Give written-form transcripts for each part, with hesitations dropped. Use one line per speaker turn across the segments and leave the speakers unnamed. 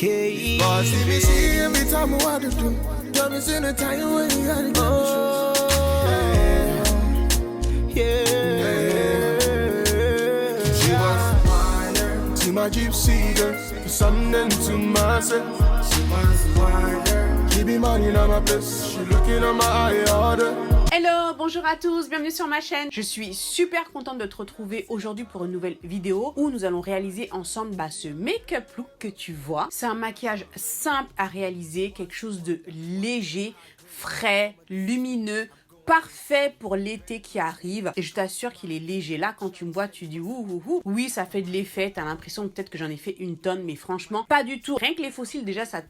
okay.
But CBC every time I want to do. Diamonds in the time when you gotta get She was wider to my gypsy girl, to something to myself. She was wider. Keep me money on my place. She looking on my eye order.
Hello, bonjour à tous, bienvenue sur ma chaîne. Je suis super contente de te retrouver aujourd'hui pour une nouvelle vidéo où nous allons réaliser ensemble ce make-up look que tu vois. C'est un maquillage simple à réaliser, quelque chose de léger, frais, lumineux, parfait pour l'été qui arrive. Et je t'assure qu'il est léger. Là, quand tu me vois, tu dis ouh. Oui, ça fait de l'effet. T'as l'impression peut-être que j'en ai fait une tonne, mais franchement, pas du tout. Rien que les fossiles, déjà, ça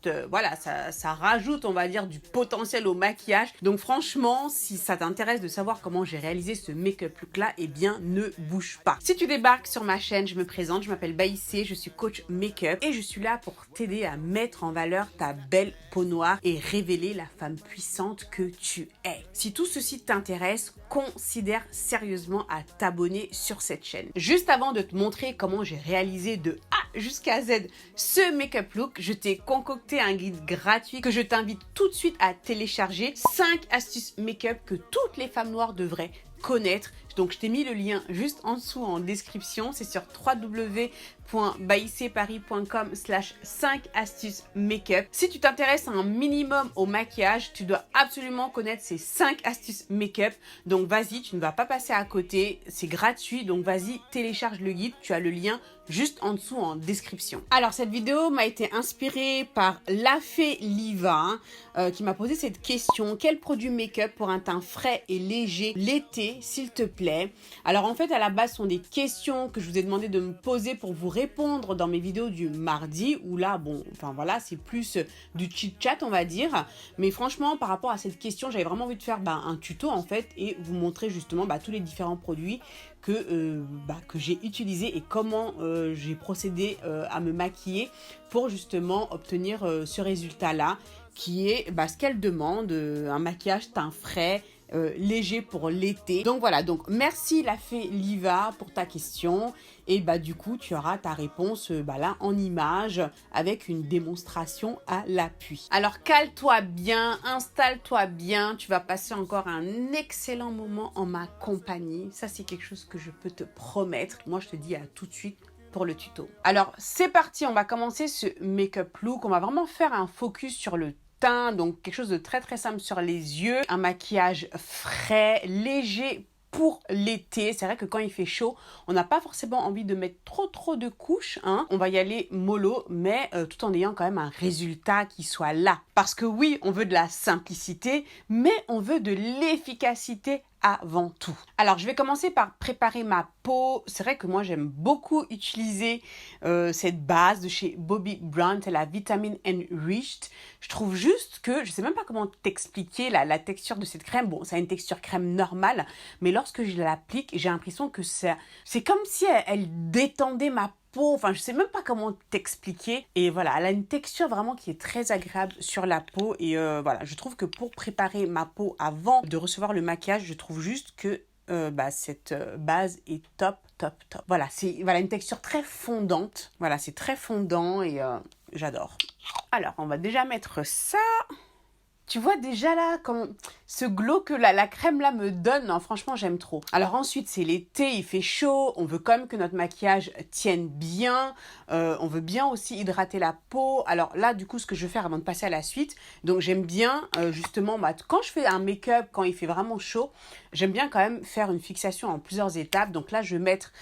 rajoute, on va dire, du potentiel au maquillage. Donc franchement, si ça t'intéresse de savoir comment j'ai réalisé ce make-up look-là, eh bien, ne bouge pas. Si tu débarques sur ma chaîne, je me présente, je m'appelle Baïssé, je suis coach make-up et je suis là pour t'aider à mettre en valeur ta belle peau noire et révéler la femme puissante que tu es. Si tout ceci t'intéresse, considère sérieusement à t'abonner sur cette chaîne. Juste avant de te montrer comment j'ai réalisé de A jusqu'à Z ce make-up look, je t'ai concocté un guide gratuit que je t'invite tout de suite à télécharger. 5 astuces make-up que toutes les femmes noires devraient connaître. Donc je t'ai mis le lien juste en dessous en description. C'est sur www.baisseparis.com/5 astuces make-up. Si tu t'intéresses un minimum au maquillage, tu dois absolument connaître ces 5 astuces make-up. Donc vas-y, tu ne vas pas passer à côté. C'est gratuit, donc vas-y, télécharge le guide. Tu as le lien juste en dessous en description. Alors cette vidéo m'a été inspirée par Lafay Liva qui m'a posé cette question: quel produit make-up pour un teint frais et léger l'été, s'il te plaît? Alors en fait, à la base, ce sont des questions que je vous ai demandé de me poser pour vous répondre dans mes vidéos du mardi, où là, bon, enfin voilà, c'est plus du chit-chat, on va dire. Mais franchement, par rapport à cette question, j'avais vraiment envie de faire un tuto en fait et vous montrer justement tous les différents produits que j'ai utilisé et comment j'ai procédé à me maquiller pour justement obtenir ce résultat-là, qui est ce qu'elle demande, un maquillage teint frais, léger pour l'été. Donc voilà, donc merci Lafay Liva pour ta question et du coup tu auras ta réponse là en image avec une démonstration à l'appui. Alors cale-toi bien, installe-toi bien, tu vas passer encore un excellent moment en ma compagnie. Ça c'est quelque chose que je peux te promettre. Moi je te dis à tout de suite pour le tuto. Alors c'est parti, on va commencer ce make-up look. On va vraiment faire un focus sur le teint, donc quelque chose de très très simple sur les yeux, un maquillage frais, léger pour l'été. C'est vrai que quand il fait chaud, on n'a pas forcément envie de mettre trop de couches, hein. On va y aller mollo, mais tout en ayant quand même un résultat qui soit là. Parce que oui, on veut de la simplicité, mais on veut de l'efficacité avant tout. Alors, je vais commencer par préparer ma peau. C'est vrai que moi, j'aime beaucoup utiliser cette base de chez Bobbi Brown. C'est la Vitamin Enriched. Je trouve juste que, je sais même pas comment t'expliquer la texture de cette crème. Bon, ça a une texture crème normale, mais lorsque je l'applique, j'ai l'impression que c'est comme si elle détendait ma peau. Enfin, je sais même pas comment t'expliquer. Et voilà, elle a une texture vraiment qui est très agréable sur la peau. Et voilà, je trouve que pour préparer ma peau avant de recevoir le maquillage, je trouve juste que cette base est top. Voilà, c'est une texture très fondante. Voilà, c'est très fondant et j'adore. Alors, on va déjà mettre ça. Tu vois déjà là, ce glow que la crème là me donne, non, franchement j'aime trop. Alors ensuite c'est l'été, il fait chaud, on veut quand même que notre maquillage tienne bien, on veut bien aussi hydrater la peau. Alors là du coup ce que je vais faire avant de passer à la suite, donc j'aime bien justement, quand je fais un make-up, quand il fait vraiment chaud, j'aime bien quand même faire une fixation en plusieurs étapes. Donc là je vais mettre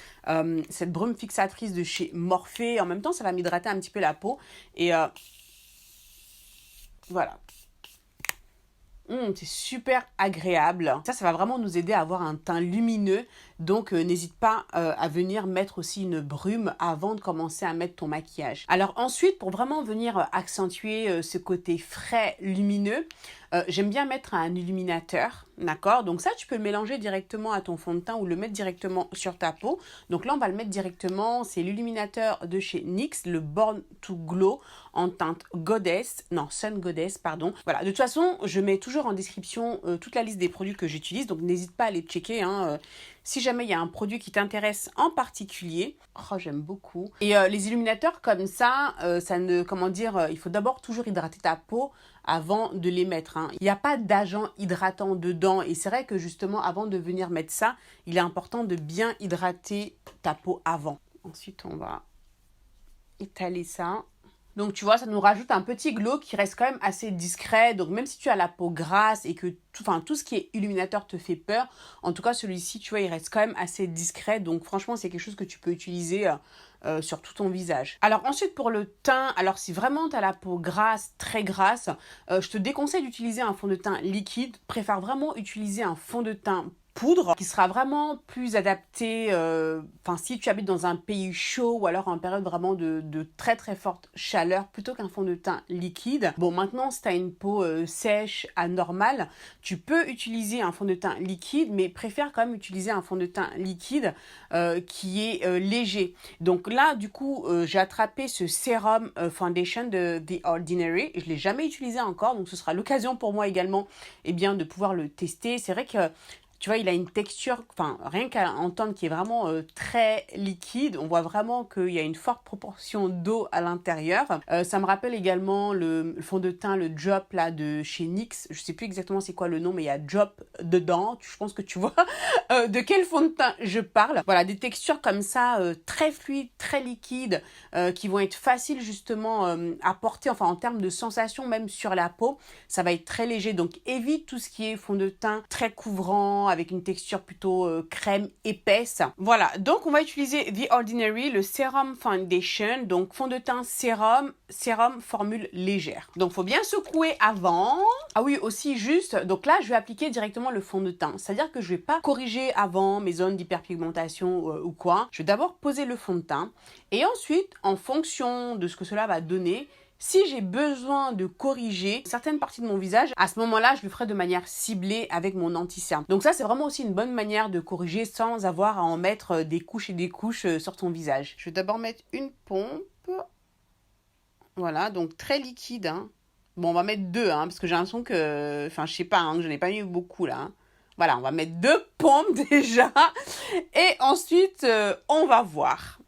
cette brume fixatrice de chez Morphe, en même temps ça va m'hydrater un petit peu la peau et voilà. C'est super agréable. Ça va vraiment nous aider à avoir un teint lumineux. Donc, n'hésite pas à venir mettre aussi une brume avant de commencer à mettre ton maquillage. Alors ensuite, pour vraiment venir accentuer ce côté frais, lumineux, j'aime bien mettre un illuminateur, d'accord? Donc ça, tu peux le mélanger directement à ton fond de teint ou le mettre directement sur ta peau. Donc là, on va le mettre directement. C'est l'illuminateur de chez NYX, le Born to Glow en teinte Sun Goddess, pardon. Voilà, de toute façon, je mets toujours en description toute la liste des produits que j'utilise. Donc n'hésite pas à les checker, hein. si jamais il y a un produit qui t'intéresse en particulier. Oh, j'aime beaucoup. Et les illuminateurs comme ça, comment dire, il faut d'abord toujours hydrater ta peau avant de les mettre. Il n'y a pas d'agent hydratant dedans. Et c'est vrai que justement, avant de venir mettre ça, il est important de bien hydrater ta peau avant. Ensuite, on va étaler ça. Donc, tu vois, ça nous rajoute un petit glow qui reste quand même assez discret. Donc, même si tu as la peau grasse et que tout ce qui est illuminateur te fait peur, en tout cas, celui-ci, tu vois, il reste quand même assez discret. Donc, franchement, c'est quelque chose que tu peux utiliser sur tout ton visage. Alors, ensuite, pour le teint, alors si vraiment tu as la peau grasse, très grasse, je te déconseille d'utiliser un fond de teint liquide. Préfère vraiment utiliser un fond de teint poudre qui sera vraiment plus adapté si tu habites dans un pays chaud ou alors en période vraiment de très très forte chaleur plutôt qu'un fond de teint liquide. Bon, maintenant si tu as une peau sèche, anormale, tu peux utiliser un fond de teint liquide, mais préfère quand même utiliser un fond de teint liquide qui est léger. Donc là du coup j'ai attrapé ce sérum foundation de The Ordinary. Je ne l'ai jamais utilisé encore, donc ce sera l'occasion pour moi également de pouvoir le tester. C'est vrai que tu vois, il a une texture, rien qu'à entendre, qui est vraiment très liquide. On voit vraiment qu'il y a une forte proportion d'eau à l'intérieur. Ça me rappelle également le fond de teint, le Drop là, de chez NYX. Je sais plus exactement c'est quoi le nom, mais il y a Drop dedans. Je pense que tu vois de quel fond de teint je parle. Voilà, des textures comme ça, très fluides, très liquides, qui vont être faciles justement à porter, en termes de sensation, même sur la peau. Ça va être très léger. Donc, évite tout ce qui est fond de teint très couvrant, avec une texture plutôt crème épaisse. Voilà, donc on va utiliser The Ordinary, le Serum Foundation, donc fond de teint sérum formule légère. Donc faut bien secouer avant. Ah oui, aussi juste, donc là je vais appliquer directement le fond de teint, c'est-à-dire que je vais pas corriger avant mes zones d'hyperpigmentation ou quoi. Je vais d'abord poser le fond de teint et ensuite, en fonction de ce que cela va donner, si j'ai besoin de corriger certaines parties de mon visage, à ce moment-là, je le ferai de manière ciblée avec mon anti-cerne. Donc ça, c'est vraiment aussi une bonne manière de corriger sans avoir à en mettre des couches et des couches sur ton visage. Je vais d'abord mettre une pompe. Voilà, donc très liquide. Bon, on va mettre deux, parce que j'ai l'impression que... je sais pas, que je n'ai pas mis beaucoup là. Voilà, on va mettre 2 pompes déjà. Et ensuite, on va voir.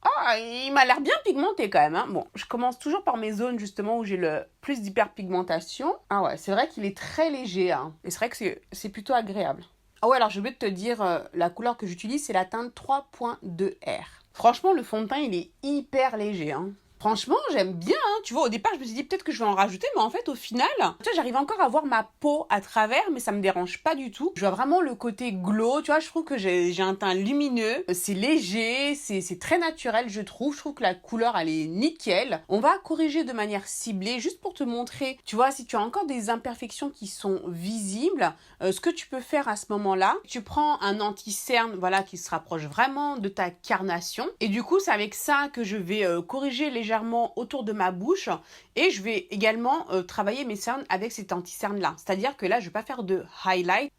Ah, il m'a l'air bien pigmenté quand même. Bon, je commence toujours par mes zones justement où j'ai le plus d'hyperpigmentation. Ah ouais, c'est vrai qu'il est très léger. Et c'est vrai que c'est plutôt agréable. Ah ouais, alors j'ai oublié de te dire, la couleur que j'utilise, c'est la teinte 3.2R. Franchement, le fond de teint, il est hyper léger. Franchement, j'aime bien. Tu vois, au départ, je me suis dit peut-être que je vais en rajouter, mais en fait, au final, tu vois, j'arrive encore à voir ma peau à travers, mais ça me dérange pas du tout. Je vois vraiment le côté glow. Tu vois, je trouve que j'ai un teint lumineux. C'est léger, c'est très naturel, je trouve. Je trouve que la couleur, elle est nickel. On va corriger de manière ciblée, juste pour te montrer, tu vois, si tu as encore des imperfections qui sont visibles, ce que tu peux faire à ce moment-là, tu prends un anti-cerne, voilà, qui se rapproche vraiment de ta carnation. Et du coup, c'est avec ça que je vais corriger légèrement autour de ma bouche et je vais également travailler mes cernes avec cet anti-cerne là. C'est-à-dire que là, je ne vais pas faire de highlight.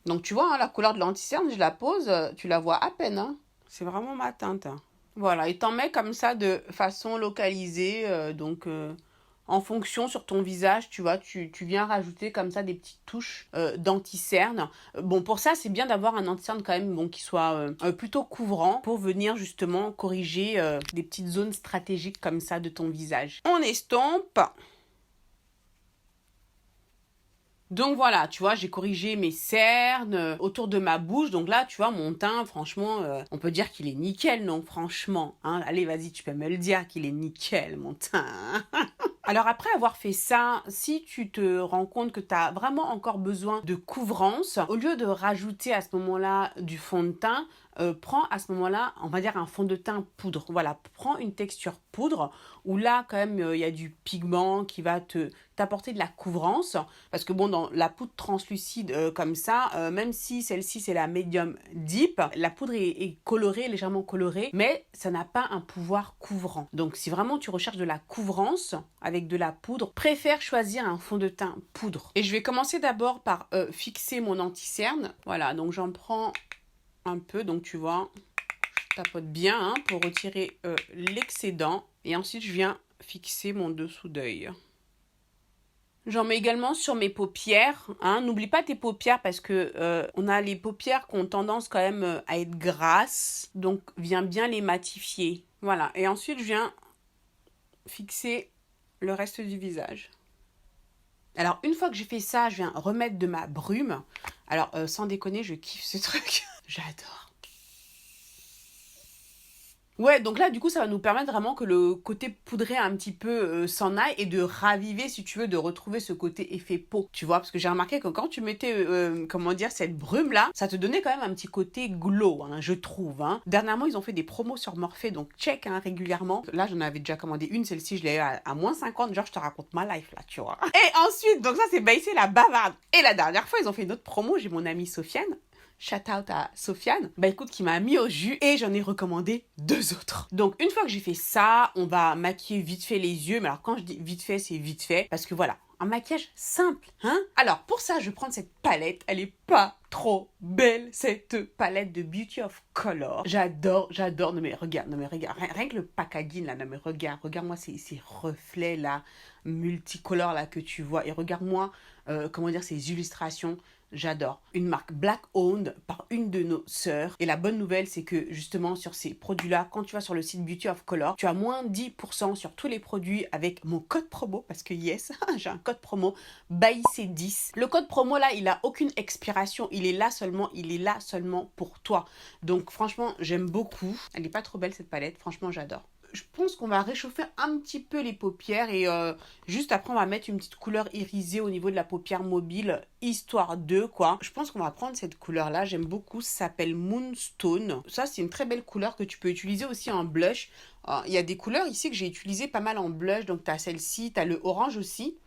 Donc tu vois, la couleur de l'anti-cerne, je la pose, tu la vois à peine. C'est vraiment ma teinte. Voilà, et t'en mets comme ça de façon localisée, en fonction sur ton visage, tu vois, tu viens rajouter comme ça des petites touches d'anti-cerne. Bon, pour ça, c'est bien d'avoir un anti-cerne quand même qui soit plutôt couvrant pour venir justement corriger des petites zones stratégiques comme ça de ton visage. On estompe. Donc voilà, tu vois, j'ai corrigé mes cernes autour de ma bouche. Donc là, tu vois, mon teint, franchement, on peut dire qu'il est nickel, non, franchement. Allez, vas-y, tu peux me le dire qu'il est nickel, mon teint. Alors après avoir fait ça, si tu te rends compte que tu as vraiment encore besoin de couvrance, au lieu de rajouter à ce moment-là du fond de teint, prends à ce moment-là, on va dire un fond de teint poudre. Voilà, prends une texture poudre où là, quand même, il y a du pigment qui va t'apporter de la couvrance. Parce que bon, dans la poudre translucide comme ça, même si celle-ci, c'est la Medium Deep, la poudre est colorée, légèrement colorée, mais ça n'a pas un pouvoir couvrant. Donc, si vraiment tu recherches de la couvrance avec de la poudre, préfère choisir un fond de teint poudre. Et je vais commencer d'abord par fixer mon anti-cerne. Voilà, donc j'en prends un peu, donc tu vois, je tapote bien pour retirer l'excédent. Et ensuite, je viens fixer mon dessous d'œil. J'en mets également sur mes paupières. Hein. N'oublie pas tes paupières parce que on a les paupières qui ont tendance quand même à être grasses. Donc, viens bien les matifier. Voilà. Et ensuite, je viens fixer le reste du visage. Alors, une fois que j'ai fait ça, je viens remettre de ma brume. Alors, sans déconner, je kiffe ce truc. J'adore. Ouais, donc là, du coup, ça va nous permettre vraiment que le côté poudré un petit peu s'en aille et de raviver, si tu veux, de retrouver ce côté effet peau, tu vois, parce que j'ai remarqué que quand tu mettais, comment dire, cette brume-là, ça te donnait quand même un petit côté glow, hein, je trouve. Hein. Dernièrement, ils ont fait des promos sur Morphe, donc check hein, régulièrement. Là, j'en avais déjà commandé une, celle-ci, je l'ai eu à moins 50, genre, je te raconte ma life, là, tu vois. Et ensuite, donc ça, c'est baissé la bavarde. Et la dernière fois, ils ont fait une autre promo, j'ai mon amie Sofiane, shout out à Sofiane, bah écoute, qui m'a mis au jus et j'en ai recommandé 2 autres. Donc une fois que j'ai fait ça, on va maquiller vite fait les yeux. Mais alors quand je dis vite fait, c'est vite fait parce que voilà, un maquillage simple, hein. Alors pour ça, je vais prendre cette palette. Elle est pas trop belle, cette palette de Beauty of Color. J'adore. Non mais regarde. Rien que le packaging là, non mais regarde-moi ces reflets là, multicolores là que tu vois. Et regarde-moi, comment dire, ces illustrations. J'adore. Une marque Black Owned par une de nos sœurs. Et la bonne nouvelle, c'est que justement sur ces produits-là, quand tu vas sur le site Beauty of Color, tu as moins 10% sur tous les produits avec mon code promo. Parce que yes, j'ai un code promo BAIC10. Le code promo là, il a aucune expiration. Il est là seulement pour toi. Donc franchement, j'aime beaucoup. Elle n'est pas trop belle cette palette. Franchement, j'adore. Je pense qu'on va réchauffer un petit peu les paupières et juste après on va mettre une petite couleur irisée au niveau de la paupière mobile, histoire de quoi. Je pense qu'on va prendre cette couleur là, j'aime beaucoup, ça s'appelle Moonstone. Ça c'est une très belle couleur que tu peux utiliser aussi en blush. Il y a des couleurs ici que j'ai utilisées pas mal en blush, donc tu as celle-ci, tu as le orange aussi.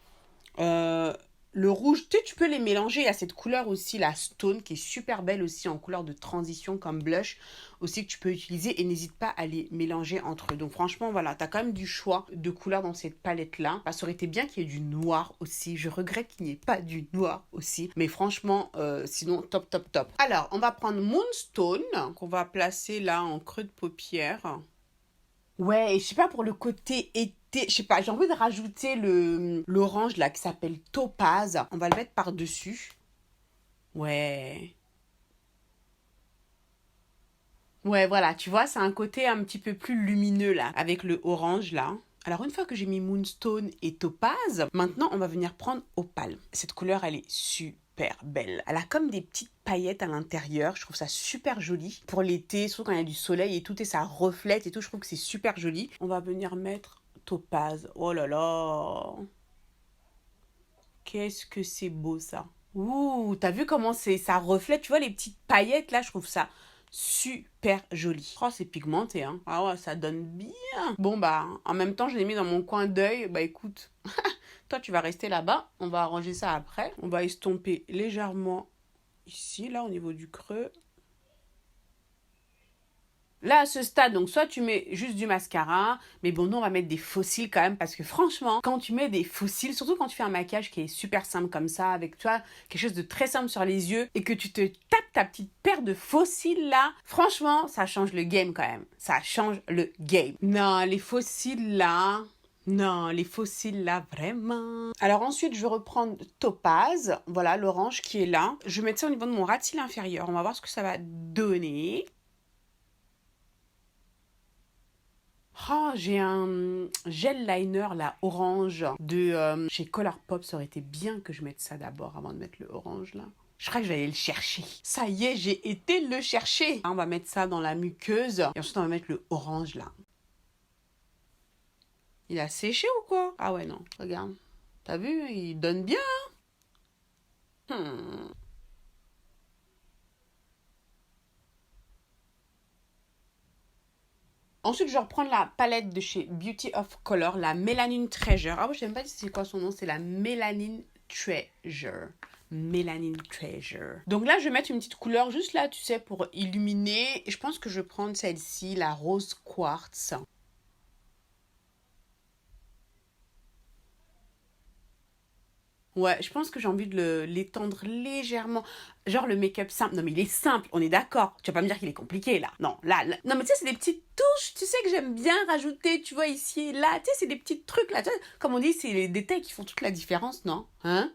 Le rouge, tu peux les mélanger. Il y a cette couleur aussi, la Stone, qui est super belle aussi en couleur de transition comme blush aussi que tu peux utiliser et n'hésite pas à les mélanger entre eux. Donc franchement, voilà, tu as quand même du choix de couleurs dans cette palette-là. Ça aurait été bien qu'il y ait du noir aussi. Je regrette qu'il n'y ait pas du noir aussi. Mais franchement, sinon, top. Alors, on va prendre Moonstone, qu'on va placer là en creux de paupière. Ouais, et je sais pas, pour le côté été, je sais pas, j'ai envie de rajouter l'orange là qui s'appelle Topaz. On va le mettre par-dessus. Ouais. Ouais, voilà, tu vois, c'est un côté un petit peu plus lumineux là, avec le orange là. Alors une fois que j'ai mis Moonstone et Topaz, maintenant on va venir prendre Opale. Cette couleur, elle est super belle. Elle a comme des petites paillettes à l'intérieur. Je trouve ça super joli pour l'été, surtout quand il y a du soleil et tout, et ça reflète et tout. Je trouve que c'est super joli. On va venir mettre Topaz. Oh là là! Qu'est-ce que c'est beau ça! Ouh, t'as vu comment ça reflète, tu vois les petites paillettes là, je trouve ça super joli. Oh, c'est pigmenté, hein. Ah ouais, ça donne bien. Bon, bah, en même temps, je l'ai mis dans mon coin d'œil. Bah, écoute, toi, tu vas rester là-bas. On va arranger ça après. On va estomper légèrement ici, là, au niveau du creux. Là, à ce stade, donc soit tu mets juste du mascara, mais bon, nous, on va mettre des faux cils quand même, parce que franchement, quand tu mets des faux cils, surtout quand tu fais un maquillage qui est super simple comme ça, avec toi, quelque chose de très simple sur les yeux, et que tu te tapes ta petite paire de faux cils là, franchement, ça change le game quand même. Ça change le game. Non, les faux cils là... Non, les faux cils là, vraiment. Alors ensuite, je vais reprendre Topaz, voilà, l'orange qui est là. Je vais mettre ça au niveau de mon ras de cils inférieur. On va voir ce que ça va donner. Oh, j'ai un gel liner là, orange, de chez Colourpop. Ça aurait été bien que je mette ça d'abord avant de mettre le orange là. Je crois que je vais aller le chercher. Ça y est, j'ai été le chercher. On va mettre ça dans la muqueuse. Et ensuite, on va mettre le orange là. Il a séché ou quoi? Ah ouais, non. Regarde. T'as vu? Il donne bien. Ensuite, je vais reprendre la palette de chez Beauty of Color, la Melanin Treasure. Ah ouais, je sais même pas si c'est quoi son nom. C'est la Melanin Treasure. Melanin Treasure. Donc là, je vais mettre une petite couleur juste là, tu sais, pour illuminer. Et je pense que je vais prendre celle-ci, la Rose Quartz. Ouais, je pense que j'ai envie de l'étendre légèrement. Genre le make-up simple. Non, mais il est simple, on est d'accord. Tu vas pas me dire qu'il est compliqué, là. Non, là. Non, mais tu sais, c'est des petites touches, tu sais, que j'aime bien rajouter, tu vois, ici et là. Tu sais, c'est des petits trucs, là. Tu vois, comme on dit, c'est les détails qui font toute la différence, non? Hein?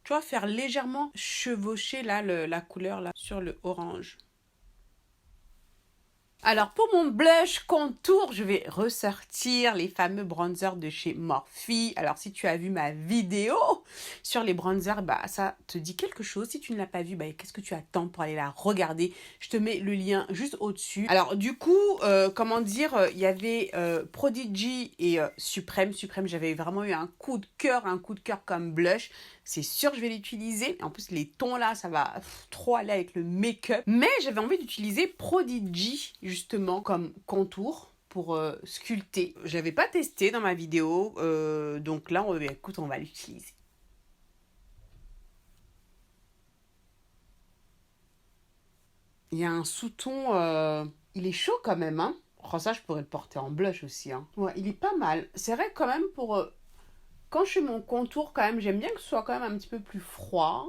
Tu vois, faire légèrement chevaucher, là, la couleur, là, sur le orange. Alors, pour mon blush contour, je vais ressortir les fameux bronzers de chez Morphe. Alors, si tu as vu ma vidéo sur les bronzers, bah, ça te dit quelque chose. Si tu ne l'as pas vu, bah, qu'est-ce que tu attends pour aller la regarder? Je te mets le lien juste au-dessus. Alors, du coup, comment dire, il y avait Prodigy et Supreme. Supreme, j'avais vraiment eu un coup de cœur comme blush. C'est sûr que je vais l'utiliser. En plus, les tons là, ça va trop aller avec le make-up. Mais j'avais envie d'utiliser Prodigy, justement, comme contour pour sculpter. Je l'avais pas testé dans ma vidéo. Donc là, écoute, on va l'utiliser. Il y a un sous-ton... il est chaud quand même, hein. Oh, ça, je pourrais le porter en blush aussi, hein. Ouais, il est pas mal. C'est vrai quand même pour... quand je fais mon contour, quand même, j'aime bien que ce soit quand même un petit peu plus froid.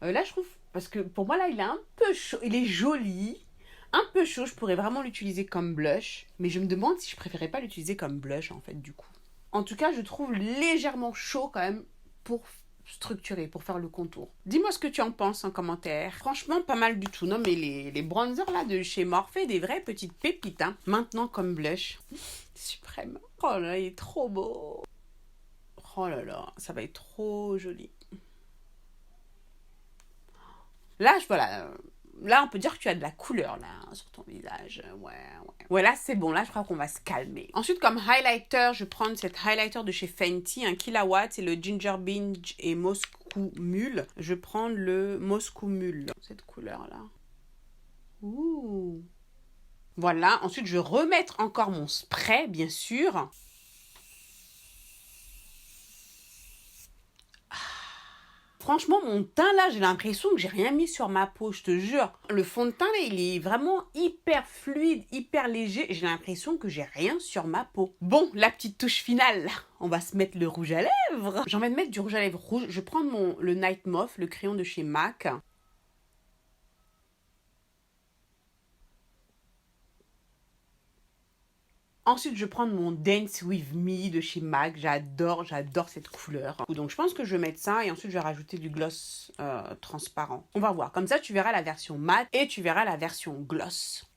Là, je trouve... Parce que pour moi, là, il est un peu chaud. Il est joli. Un peu chaud. Je pourrais vraiment l'utiliser comme blush. Mais je me demande si je préférais pas l'utiliser comme blush, en fait, du coup. En tout cas, je trouve légèrement chaud, quand même, pour structurer, pour faire le contour. Dis-moi ce que tu en penses en commentaire. Franchement, pas mal du tout. Non, mais les bronzers, là, de chez Morphe, des vraies petites pépites, hein. Maintenant, comme blush. Suprême. Oh là, il est trop beau. Oh là là, ça va être trop joli. Là, voilà. Là, on peut dire que tu as de la couleur, là, sur ton visage. Ouais. Ouais, là, c'est bon. Là, je crois qu'on va se calmer. Ensuite, comme highlighter, je prends cette highlighter de chez Fenty, un kilowatt. C'est le Ginger Binge et Moscou Mule. Je prends le Moscou Mule. Cette couleur-là. Ouh. Voilà. Ensuite, je vais remettre encore mon spray, bien sûr. Franchement, mon teint là, j'ai l'impression que j'ai rien mis sur ma peau, je te jure. Le fond de teint là, il est vraiment hyper fluide, hyper léger. J'ai l'impression que j'ai rien sur ma peau. Bon, la petite touche finale, on va se mettre le rouge à lèvres. J'ai envie de mettre du rouge à lèvres rouge. Je prends le Night Mauve, le crayon de chez MAC. Ensuite, je prends mon Dance With Me de chez MAC. J'adore cette couleur. Donc, je pense que je vais mettre ça et ensuite, je vais rajouter du gloss transparent. On va voir. Comme ça, tu verras la version mat et tu verras la version gloss.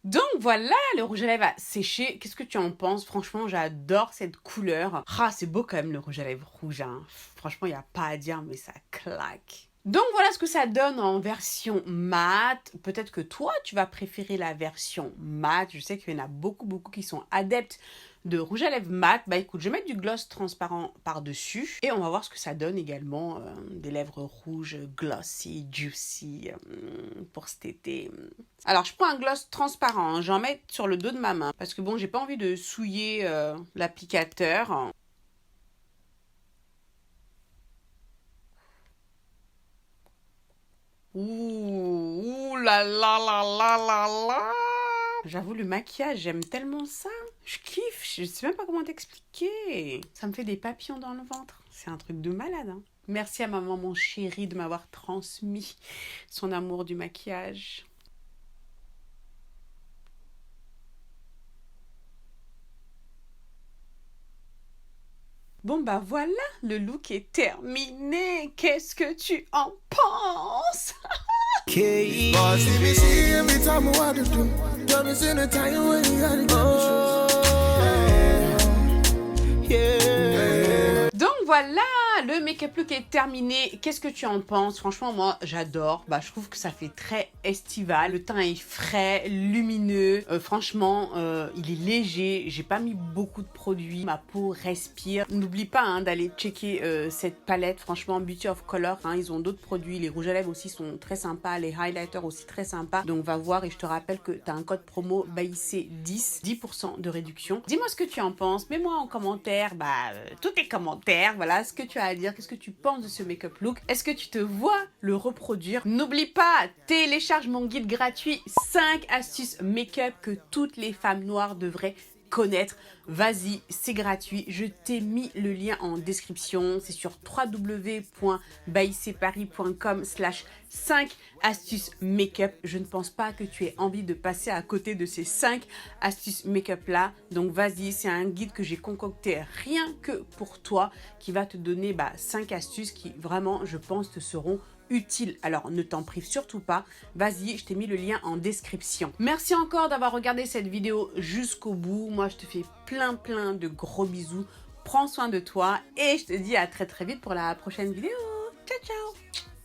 Donc voilà, le rouge à lèvres a séché. Qu'est-ce que tu en penses? Franchement, j'adore cette couleur. Ah, c'est beau quand même le rouge à lèvres rouge, hein. Franchement, il n'y a pas à dire, mais ça claque. Donc voilà ce que ça donne en version mat. Peut-être que toi, tu vas préférer la version mat. Je sais qu'il y en a beaucoup qui sont adeptes de rouge à lèvres mat. Bah écoute, je vais mettre du gloss transparent par-dessus. Et on va voir ce que ça donne également. Des lèvres rouges glossy, juicy pour cet été. Alors, je prends un gloss transparent. Hein. J'en mets sur le dos de ma main. Parce que bon, j'ai pas envie de souiller l'applicateur. Ouh là là là là là là. J'avoue, le maquillage, j'aime tellement ça. Je kiffe, je sais même pas comment t'expliquer. Ça me fait des papillons dans le ventre. C'est un truc de malade, hein. Merci à ma maman chérie de m'avoir transmis son amour du maquillage. Bon bah voilà, le look est terminé. Qu'est-ce que tu en penses? Donc voilà, le make-up look est terminé. Qu'est-ce que tu en penses? Franchement, moi, j'adore. Bah, je trouve que ça fait très estival. Le teint est frais, lumineux. que franchement, il est léger. J'ai pas mis beaucoup de produits. Ma peau respire. N'oublie pas hein, d'aller checker cette palette. Franchement, Beauty of Color, hein, ils ont d'autres produits. Les rouges à lèvres aussi sont très sympas. Les highlighters aussi très sympas. Donc va voir et je te rappelle que tu as un code promo BAIC10, 10% de réduction. Dis-moi ce que tu en penses. Mets-moi en commentaire, tous tes commentaires. Voilà ce que tu as à dire. Qu'est-ce que tu penses de ce make-up look? Est-ce que tu te vois le reproduire? N'oublie pas, télécharge mon guide gratuit 5 astuces make-up que toutes les femmes noires devraient connaître. Vas-y, c'est gratuit. Je t'ai mis le lien en description. C'est sur www.baicparis.com/5 astuces make-up. Je ne pense pas que tu aies envie de passer à côté de ces 5 astuces make-up là. Donc vas-y, c'est un guide que j'ai concocté rien que pour toi qui va te donner 5 astuces qui vraiment, je pense, te seront utile. Alors ne t'en prive surtout pas. Vas-y, je t'ai mis le lien en description. Merci encore d'avoir regardé cette vidéo jusqu'au bout. Moi, je te fais plein de gros bisous. Prends soin de toi et je te dis à très vite pour la prochaine vidéo. Ciao, ciao!